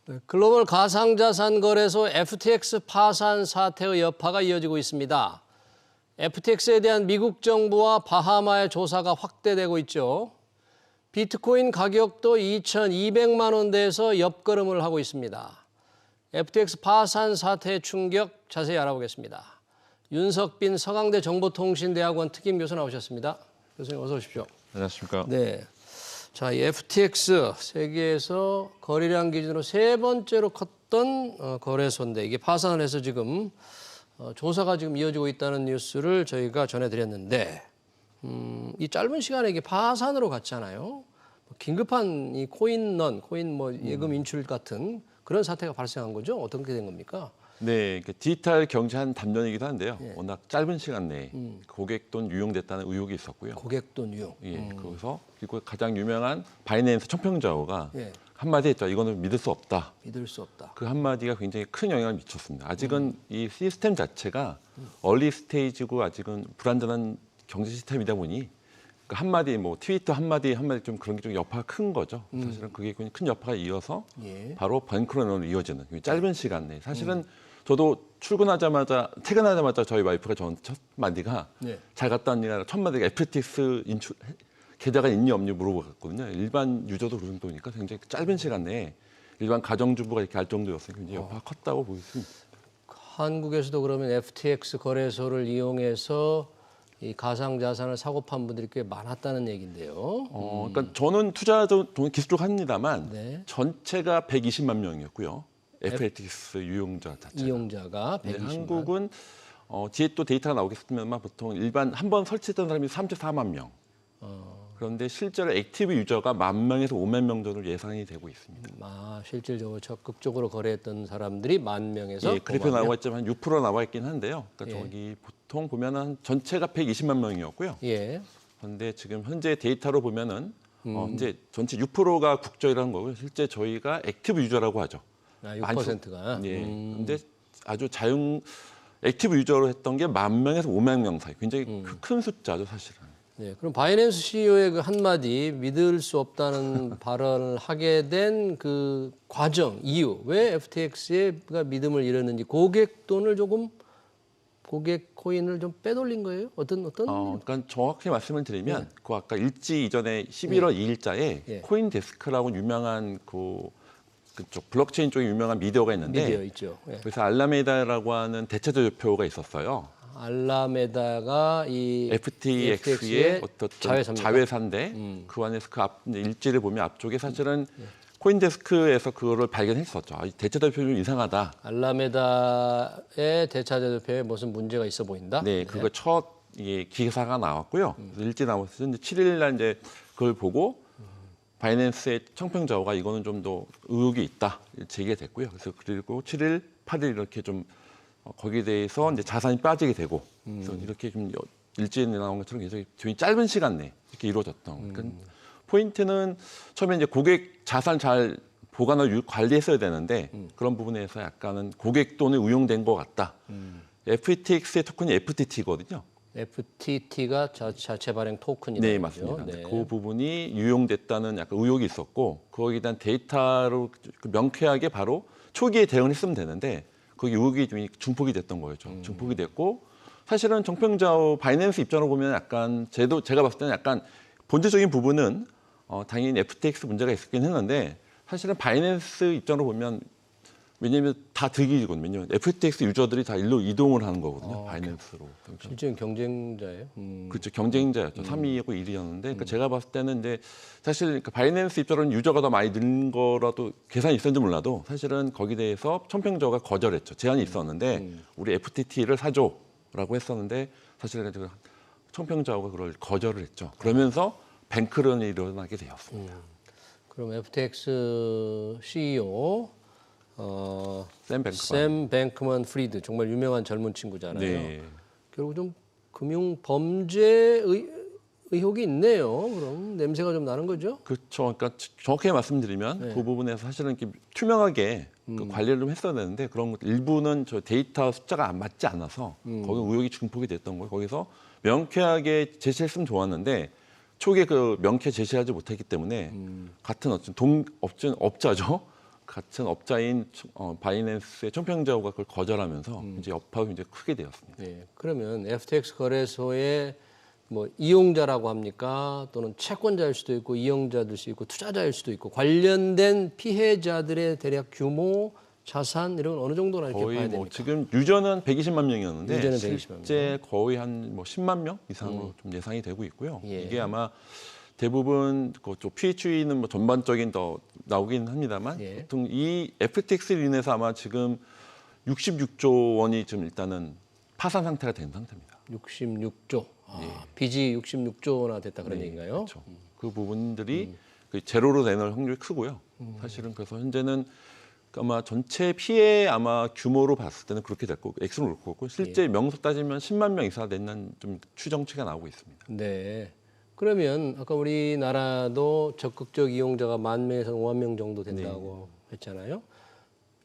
네, 글로벌 가상자산 거래소 FTX 파산 사태의 여파가 이어지고 있습니다. FTX에 대한 미국 정부와 바하마의 조사가 확대되고 있죠. 비트코인 가격도 2,200만 원대에서 옆걸음을 하고 있습니다. FTX 파산 사태의 충격 자세히 알아보겠습니다. 윤석빈 서강대 정보통신대학원 특임 교수 나오셨습니다. 교수님 어서 오십시오. 안녕하십니까. 네. 자, 이 FTX 세계에서 거래량 기준으로 세 번째로 컸던 거래소인데 이게 파산을 해서 지금 조사가 지금 이어지고 있다는 뉴스를 저희가 전해드렸는데 이 짧은 시간에 이게 파산으로 갔잖아요. 긴급한 이 코인 예금 인출 같은 그런 사태가 발생한 거죠. 어떻게 된 겁니까? 네, 디지털 경제 한 담론이기도 한데요. 예. 워낙 짧은 시간 내에 고객돈 유용됐다는 의혹이 있었고요. 고객돈 유용. 예, 그래서 그리고 가장 유명한 바이낸스 청평자오가 예. 한마디 했죠. 이거는 믿을 수 없다. 믿을 수 없다. 그 한마디가 굉장히 큰 영향을 미쳤습니다. 아직은 이 시스템 자체가 얼리 스테이지고 아직은 불안전한 경제 시스템이다 보니 그 한마디 트위터 한마디 좀 그런 게 좀 여파가 큰 거죠. 사실은 그게 큰 여파가 이어서 예. 바로 뱅크런으로 이어지는 짧은 시간 내에 사실은 저도 퇴근하자마자 저희 와이프가 첫 마디가 네. 잘 갔다 왔니? 첫 마디가 FTX 계좌가 있니 없니 물어봤거든요. 일반 유저도 그 정도니까 굉장히 짧은 시간 내에 일반 가정주부가 이렇게 할 정도였으니 굉장히 여파가 컸다고 보일 수 있습니다. 한국에서도 그러면 FTX 거래소를 이용해서 이 가상자산을 사고 판 분들이 꽤 많았다는 얘기인데요. 그러니까 저는 투자도 기술적 합니다만 네. 전체가 120만 명이었고요. FTX 유용자 자체가. 이용자가 120만. 한국은 뒤에 또 데이터가 나오겠지만 보통 일반 한 번 설치했던 사람이 34만 명. 그런데 실제로 액티브 유저가 10,000명에서 50,000명 정도 예상이 되고 있습니다. 실질적으로 적극적으로 거래했던 사람들이 10,000명에서 예, 그래프 50,000명. 나와 있지만 6% 나와 있긴 한데요. 그러니까 저기 보통 보면은 전체가 120만 명이었고요. 예. 그런데 지금 현재 데이터로 보면은 이제 전체 6%가 국적이라는 거고요. 실제 저희가 액티브 유저라고 하죠. 6%가. 예. 근데 아주 액티브 유저로 했던 게 10,000명에서 50,000명 사이. 굉장히 큰 숫자죠, 사실은. 네, 그럼 바이낸스 CEO의 그 한마디 믿을 수 없다는 발언을 하게 된 그 과정, 이유, 왜 FTX가 믿음을 잃었는지 고객 코인을 좀 빼돌린 거예요? 어떤? 그러니까 정확히 말씀을 드리면 그 아까 일지 이전에 11월 2일자에 코인데스크라고 유명한 그쪽 블록체인 쪽에 유명한 미디어가 있는데 미디어 있죠. 예. 그래서 알라메다라고 하는 대체대표가 있었어요. 알라메다가 이 FTX의 어떤 자회사인데 그 안에서 그 일지를 보면 앞쪽에 사실은 코인데스크에서 그거를 발견했었죠. 대체대표 좀 이상하다. 알라메다의 대차대표에 무슨 문제가 있어 보인다? 네, 그거 첫 기사가 나왔고요. 일지 나왔을 때 7일 날 이제 그걸 보고 바이낸스의 청평자오가 이거는 좀 더 의혹이 있다 제기됐고요. 그래서 그리고 7일, 8일 이렇게 좀 거기에 대해서 이제 자산이 빠지게 되고 그래서 이렇게 좀 일지에 나온 것처럼 굉장히 짧은 시간 내에 이렇게 이루어졌던. 그러니까 포인트는 처음에 이제 고객 자산 잘 보관을 관리했어야 되는데 그런 부분에서 약간은 고객 돈이 운용된 것 같다. FTX의 토큰이 FTT거든요. FTT가 자체 발행 토큰이라는 네, 거죠. 맞습니다. 네. 그 부분이 유용됐다는 약간 의혹이 있었고 거기에 대한 데이터로 명쾌하게 바로 초기에 대응을 했으면 되는데 거기 의혹이 좀 중폭이 됐던 거였죠. 중폭이 됐고 사실은 정평자오 바이낸스 입장으로 보면 약간 제가 봤을 때는 약간 본질적인 부분은 당연히 FTX 문제가 있었긴 했는데 사실은 바이낸스 입장으로 보면 왜냐하면 다 득이거든요. FTX 유저들이 다 일로 이동을 하는 거거든요. 바이낸스로. 실제는 경쟁자예요. 그렇죠. 경쟁자였죠. 3위하고 1위였는데 그러니까 제가 봤을 때는 이제 사실 바이낸스 입장으로는 유저가 더 많이 는 거라도 계산이 있었는지 몰라도 사실은 거기에 대해서 청평저가 거절했죠. 제안이 있었는데 우리 FTT를 사줘라고 했었는데 사실 청평저가 그걸 거절을 했죠. 그러면서 뱅크런이 일어나게 되었습니다. 그럼 FTX CEO 샘 뱅크먼 프리드 정말 유명한 젊은 친구잖아요. 네. 결국 좀 금융 범죄 의혹이 있네요. 그럼 냄새가 좀 나는 거죠? 그렇죠. 그러니까 정확하게 말씀드리면 그 부분에서 사실은 이렇게 투명하게 그 관리를 좀 했어야 되는데 그런 것 일부는 저 데이터 숫자가 안 맞지 않아서 거기 의혹이 증폭이 됐던 거예요. 거기서 명쾌하게 제시했으면 좋았는데 초기에 그 명쾌 제시하지 못했기 때문에 같은 업자죠. 같은 업자인 바이낸스의 청평저우가 그걸 거절하면서 이제 여파가 굉장히 크게 되었습니다. 네. 그러면 FTX 거래소의 뭐 이용자라고 합니까? 또는 채권자일 수도 있고 이용자일 수도 있고 투자자일 수도 있고 관련된 피해자들의 대략 규모, 자산 이런 건 어느 정도나 이렇게 거의 봐야 뭐 됩니까? 지금 유저는 120만 명이었는데 유저는 120만 실제 거의 한 뭐 10만 명 이상으로 좀 예상이 되고 있고요. 예. 이게 아마 대부분 그쪽 PHE는 뭐 전반적인 더 나오긴 합니다만 예. 보통 이 FTX로 인해서 아마 지금 66조 원이 지금 일단은 파산 상태가 된 상태입니다. 66조. 빚이 66조나 됐다 그런 네, 얘기인가요? 그렇죠. 그 부분들이 그 제로로 되는 확률이 크고요. 사실은 그래서 현재는 아마 전체 피해 아마 규모로 봤을 때는 그렇게 될 거고 액수는 그렇고 예. 실제 명수 따지면 10만 명 이상 된다는 좀 추정치가 나오고 있습니다. 네. 그러면 아까 우리나라도 적극적 이용자가 10,000명에서 5만 명 정도 된다고 했잖아요.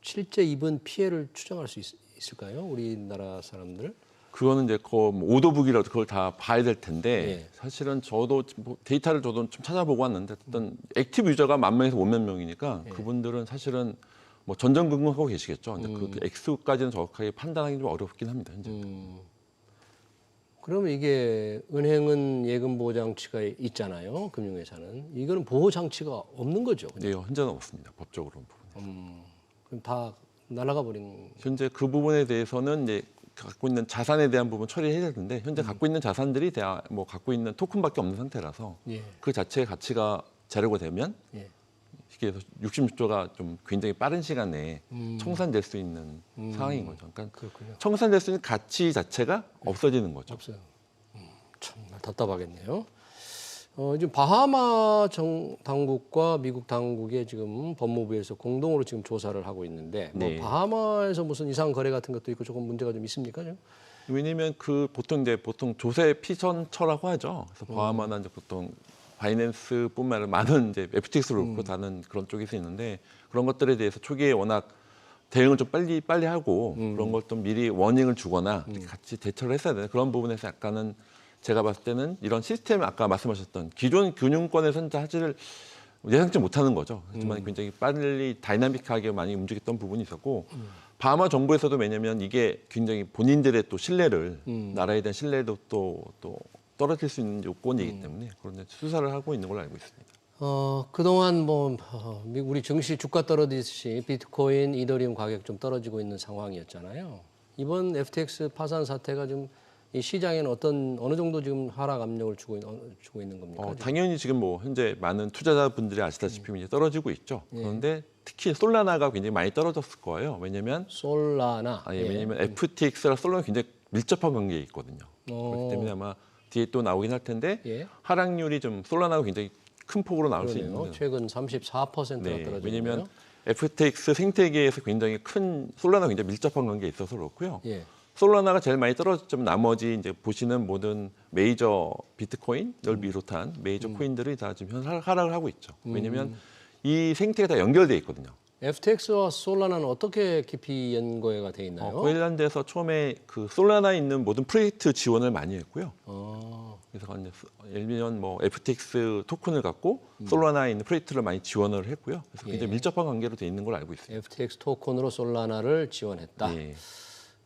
실제 입은 피해를 추정할 수 있을까요? 우리나라 사람들? 그거는 이제 오더북이라도 그걸 다 봐야 될 텐데 예. 사실은 저도 뭐 데이터를 저도 좀 찾아보고 왔는데 어떤 액티브 유저가 10,000명에서 5만 명이니까 그분들은 사실은 뭐 전전긍긍하고 계시겠죠. 근데 그 액수까지는 정확하게 판단하기 좀 어렵긴 합니다. 현재. 그러면 이게 은행은 예금 보호 장치가 있잖아요. 금융회사는 이거는 보호 장치가 없는 거죠. 네, 현재는 없습니다. 법적으로는. 그럼 다 날아가 버린. 현재 그 부분에 대해서는 이제 갖고 있는 자산에 대한 부분 처리해야 되는데 현재 갖고 있는 자산들이 뭐 갖고 있는 토큰밖에 없는 상태라서 예. 그 자체의 가치가 자료가 되면 예. 이게 66조가 좀 굉장히 빠른 시간 내에 청산될 수 있는 상황인 거죠. 그러니까 그렇군요. 청산될 수 있는 가치 자체가 없어지는 거죠. 없어요. 정말 답답하겠네요. 지금 바하마 당국과 미국 당국에 지금 법무부에서 공동으로 지금 조사를 하고 있는데 뭐 네. 바하마에서 무슨 이상 거래 같은 것도 있고 조금 문제가 좀 있습니까? 좀? 왜냐하면 그 보통 조세 피선처라고 하죠. 그래서 바하마나 이제 보통 바이낸스뿐만 아니라 많은 이제 FTX를 놓고 다른 그런 쪽에서 있는데 그런 것들에 대해서 초기에 워낙 대응을 좀 빨리 하고 그런 걸 좀 미리 워닝을 주거나 같이 대처를 했어야 되는 그런 부분에서 약간은 제가 봤을 때는 이런 시스템 아까 말씀하셨던 기존 금융권에서는 사실 예상치 못하는 거죠. 하지만 굉장히 빨리 다이나믹하게 많이 움직였던 부분이 있었고 바하마 정부에서도 왜냐하면 이게 굉장히 본인들의 또 신뢰를 나라에 대한 신뢰도 또 떨어질 수 있는 요건이기 때문에 그런 수사를 하고 있는 걸로 알고 있습니다. 그동안 뭐 우리 증시 주가 떨어지듯이 비트코인, 이더리움 가격 좀 떨어지고 있는 상황이었잖아요. 이번 FTX 파산 사태가 좀 이 시장에는 어느 정도 지금 하락 압력을 주고 있는 겁니까? 당연히 지금 뭐 현재 많은 투자자분들이 아시다시피 이제 떨어지고 있죠. 그런데 특히 솔라나가 굉장히 많이 떨어졌을 거예요. 왜냐하면 솔라나. 왜냐하면 FTX랑 솔라나 굉장히 밀접한 관계에 있거든요. 그렇기 때문에 아마 뒤에 또 나오긴 할 텐데 예. 하락률이 좀 솔라나가 굉장히 큰 폭으로 나올 수 있는 거예요. 최근 34%가 떨어지는 왜냐하면 거예요? FTX 생태계에서 굉장히 큰 솔라나가 굉장히 밀접한 관계에 있어서 그렇고요. 예. 솔라나가 제일 많이 떨어졌지만 나머지 이제 보시는 모든 메이저 비트코인을 비롯한 메이저 코인들이 다 지금 하락을 하고 있죠. 왜냐하면 이 생태가 다 연결돼 있거든요. FTX와 솔라나는 어떻게 깊이 연고가 돼 있나요? 코일란드에서 처음에 그 솔라나에 있는 모든 프로젝트 지원을 많이 했고요. 그래서 이제 예를 들면 뭐 FTX 토큰을 갖고 솔라나에 있는 프로젝트를 많이 지원을 했고요. 그래서 굉장히 밀접한 관계로 돼 있는 걸로 알고 있습니다. FTX 토큰으로 솔라나를 지원했다. 예.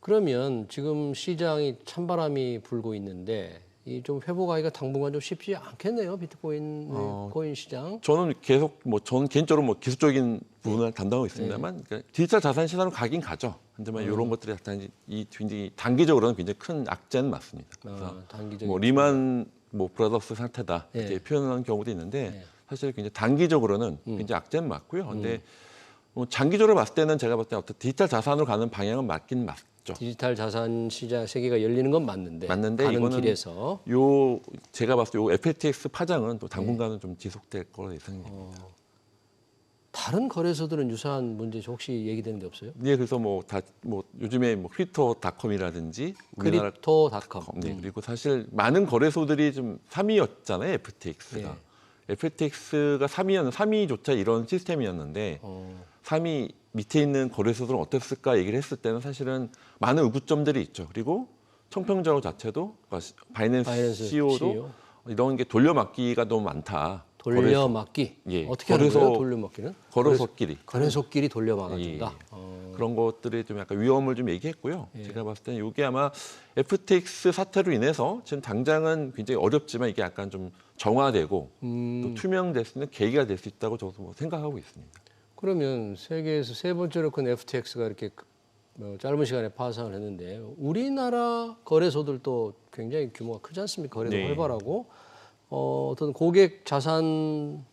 그러면 지금 시장이 찬바람이 불고 있는데 이 좀 회복하기가 당분간 좀 쉽지 않겠네요. 비트코인 코인 시장. 저는 계속 저는 개인적으로 기술적인 부분을 담당하고 있습니다만 그러니까 디지털 자산 시장으로 가긴 가죠. 하지만 이런 것들이 약간 굉장히 단기적으로는 굉장히 큰 악재는 맞습니다. 그래서 단기적인 리만 브라더스 상태다 이렇게 표현하는 경우도 있는데 사실 굉장히 단기적으로는 굉장히 악재는 맞고요. 근데 장기적으로 봤을 때는 제가 봤을 때 어떤 디지털 자산으로 가는 방향은 맞긴 맞죠. 디지털 자산 시장 세계가 열리는 건 맞는데 가는 이거는 길에서 제가 봤을 때 요 FTX 파장은 또 당분간은 좀 지속될 거로 예상됩니다. 다른 거래소들은 유사한 문제 혹시 얘기되는 데 없어요? 네, 그래서 요즘에 크립토닷컴이라든지 크립토닷컴. 네, 그리고 사실 많은 거래소들이 좀 3위였잖아요, FTX가. FTX가 3위조차 이런 시스템이었는데 3위 밑에 있는 거래소들은 어땠을까 얘기를 했을 때는 사실은 많은 의구점들이 있죠. 그리고 청평저우 자체도 바이낸스 CEO도 이런 게 돌려막기가 너무 많다. 돌려막기. 예, 어떻게 하는 거예요? 돌려막기는? 거래소끼리. 거래소끼리 돌려막아준다. 그런 것들이 좀 약간 위험을 좀 얘기했고요. 예. 제가 봤을 때는 이게 아마 FTX 사태로 인해서 지금 당장은 굉장히 어렵지만 이게 약간 좀 정화되고 또 투명될 수 있는 계기가 될 수 있다고 저도 뭐 생각하고 있습니다. 그러면 세계에서 세 번째로 큰 FTX가 이렇게 짧은 시간에 파산을 했는데 우리나라 거래소들도 굉장히 규모가 크지 않습니까? 거래도 네. 활발하고 어떤 고객 자산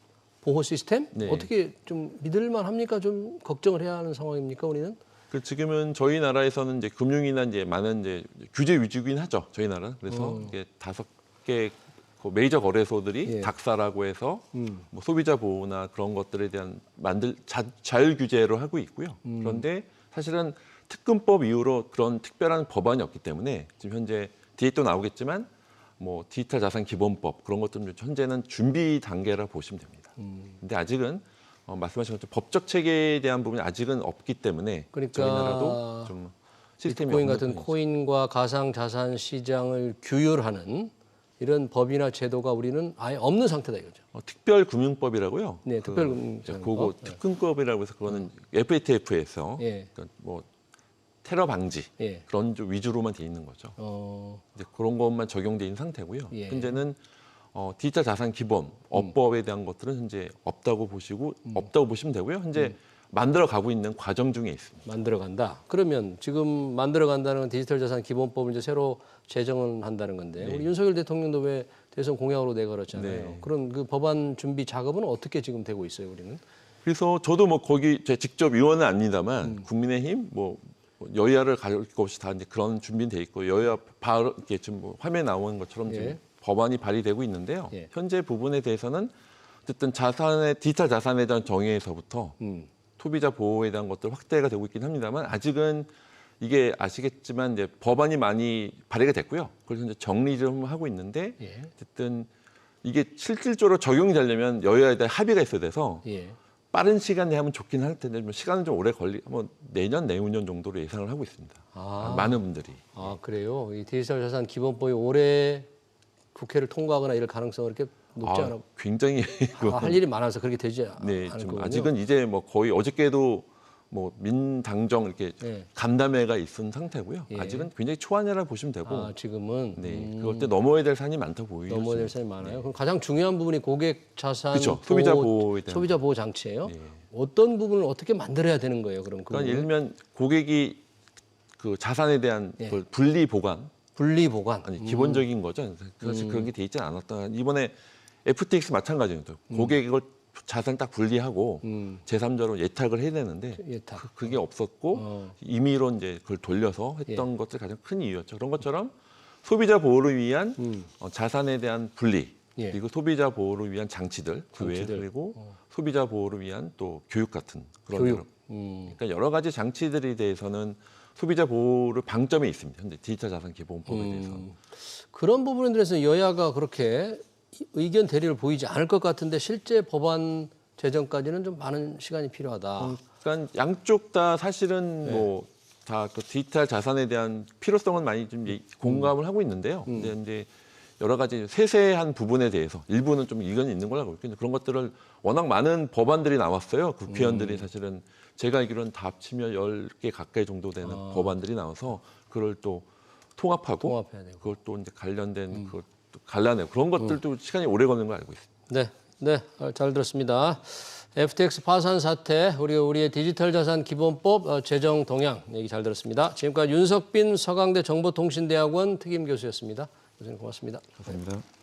보호 시스템 네. 어떻게 좀 믿을만 합니까? 좀 걱정을 해야 하는 상황입니까? 우리는? 지금은 저희 나라에서는 이제 금융이나 이제 많은 이제 규제 위주긴 하죠. 저희 나라는. 그래서 이게 5개 그 메이저 거래소들이 예. 닥사라고 해서 뭐 소비자 보호나 그런 것들에 대한 자율 규제를 하고 있고요. 그런데 사실은 특근법 이후로 그런 특별한 법안이 없기 때문에 지금 현재 뒤에 또 나오겠지만 뭐 디지털 자산 기본법 그런 것들은 현재는 준비 단계라 보시면 됩니다. 근데 아직은 말씀하신 것처럼 법적 체계에 대한 부분이 아직은 없기 때문에 그러니까 저희 나라도 좀 시스템이 비트코인 없는 같은 편이죠. 코인과 가상 자산 시장을 규율하는 이런 법이나 제도가 우리는 아예 없는 상태다 이거죠. 특별금융법이라고요. 네, 특별금융법. 그거 특근법이라고 해서 그거는 FATF에서 예. 그러니까 뭐 테러 방지 예. 그런 좀 위주로만 돼 있는 거죠. 이제 그런 것만 적용돼 있는 상태고요. 예. 현재는 디지털 자산 기본 업법에 대한 것들은 현재 없다고 보시면 되고요. 현재 만들어 가고 있는 과정 중에 있습니다. 만들어간다. 그러면 지금 만들어간다는 건 디지털 자산 기본법을 이제 새로 제정을 한다는 건데 네. 우리 윤석열 대통령도 왜 대선 공약으로 내걸었잖아요. 네. 그런 그 법안 준비 작업은 어떻게 지금 되고 있어요, 우리는? 그래서 저도 뭐 거기 제가 직접 의원은 아닙니다만 국민의힘 뭐 여야를 가릴 것 없이 다 이제 그런 준비는 돼 있고 여야 바로 이렇게 지금 뭐 화면에 나오는 것처럼 지금 예. 법안이 발의되고 있는데요. 예. 현재 부분에 대해서는 어쨌든 디지털 자산에 대한 정의에서부터 소비자 보호에 대한 것들 확대가 되고 있긴 합니다만 아직은 이게 아시겠지만 이제 법안이 많이 발의가 됐고요. 그래서 이제 정리 좀 하고 있는데 예. 어쨌든 이게 실질적으로 적용이 되려면 여야에 대한 합의가 있어야 돼서 예. 빠른 시간에 하면 좋긴 할 텐데 뭐 시간은 좀 오래 뭐 내년 내후년 정도로 예상을 하고 있습니다. 많은 분들이. 아, 그래요. 이 디지털 자산 기본법이 올해 국회를 통과하거나 이럴 가능성은 이렇게 높지 않아. 굉장히 할 일이 많아서 그렇게 되지 네, 않을 좀 거군요. 아직은 이제 뭐 거의 어저께도 뭐 민당정 이렇게 예. 간담회가 있은 상태고요. 예. 아직은 굉장히 초안이라 보시면 되고, 아, 지금은 네, 그럴 때 넘어야 될 산이 많다 보이죠. 넘어야 될 사람이 많아요. 그럼 가장 중요한 부분이 고객 자산 그렇죠. 소비자 보호에 대한 소비자 보호 장치예요. 네. 어떤 부분을 어떻게 만들어야 되는 거예요? 그럼 그 그러니까 예를 들면 고객이 그 자산에 대한 예. 그걸 분리 보관, 분리 보관. 아니 기본적인 거죠. 사실 그런 게 돼 있지 않았다. 이번에 FTX 마찬가지입니다. 고객이 이걸 자산 딱 분리하고 제3자로 예탁을 해야 되는데 예탁. 그게 없었고 임의로 이제 그걸 돌려서 했던 것들이 가장 큰 이유였죠. 그런 것처럼 소비자 보호를 위한 자산에 대한 분리 예. 그리고 소비자 보호를 위한 장치들, 그 외에 장치들. 그리고 소비자 보호를 위한 또 교육 같은 그런 교육. 여러, 그러니까 여러 가지 장치들에 대해서는 소비자 보호를 방점에 있습니다. 현재 디지털 자산 기본법에 대해서. 그런 부분에 대해서 여야가 그렇게 의견 대립을 보이지 않을 것 같은데 실제 법안 제정까지는 좀 많은 시간이 필요하다. 그러니까 양쪽 다 사실은 뭐 다 그 디지털 자산에 대한 필요성은 많이 좀 공감을 하고 있는데요. 근데 이제 여러 가지 세세한 부분에 대해서 일부는 좀 의견이 있는 걸로 알고 있거든요. 그런 것들을 워낙 많은 법안들이 나왔어요. 국회의원들이 사실은 제가 알기로는 다 합치면 10개 가까이 정도 되는 법안들이 나와서 그걸 또 통합하고 통합해야 되고. 그걸 또 이제 관련된 그걸 또 갈라내고 그런 것들도 시간이 오래 걸리는 걸 알고 있습니다. 네, 네, 잘 들었습니다. FTX 파산 사태, 우리의 디지털 자산 기본법 제정 동향 얘기 잘 들었습니다. 지금까지 윤석빈 서강대 정보통신대학원 특임 교수였습니다. 교수님 고맙습니다. 감사합니다.